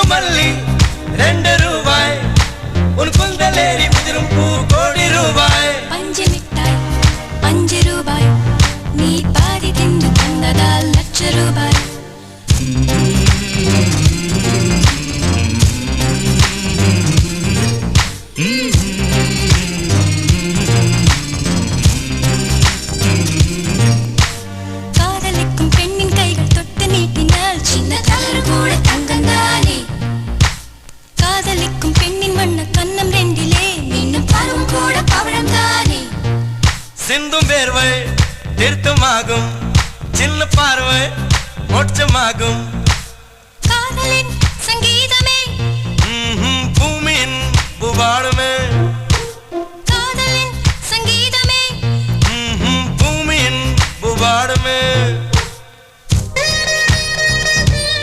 மல்லி 2 ரூபாய் உன் குந்தலேறி உதிரும் பூ கோடி ரூபாய் பஞ்சு மிட்டாய் 5 ரூபாய் நீ பாதி தின்று தந்ததால் லட்ச ரூபாய் காதலிக்கும் பெண்ணின் கைகள் தொட்டு நீட்டினால் சின்ன தளர் கூட தங்கந்தானே காதலிக்கும் பெண்ணின் வண்ண கண்ணம் ரெண்டிலே மீண்டும் பருவம் கூட பவழம் தானே சிந்தும் வேர்வை திருத்தமாகும் சின்ன பார்வை மோட்சமாகும்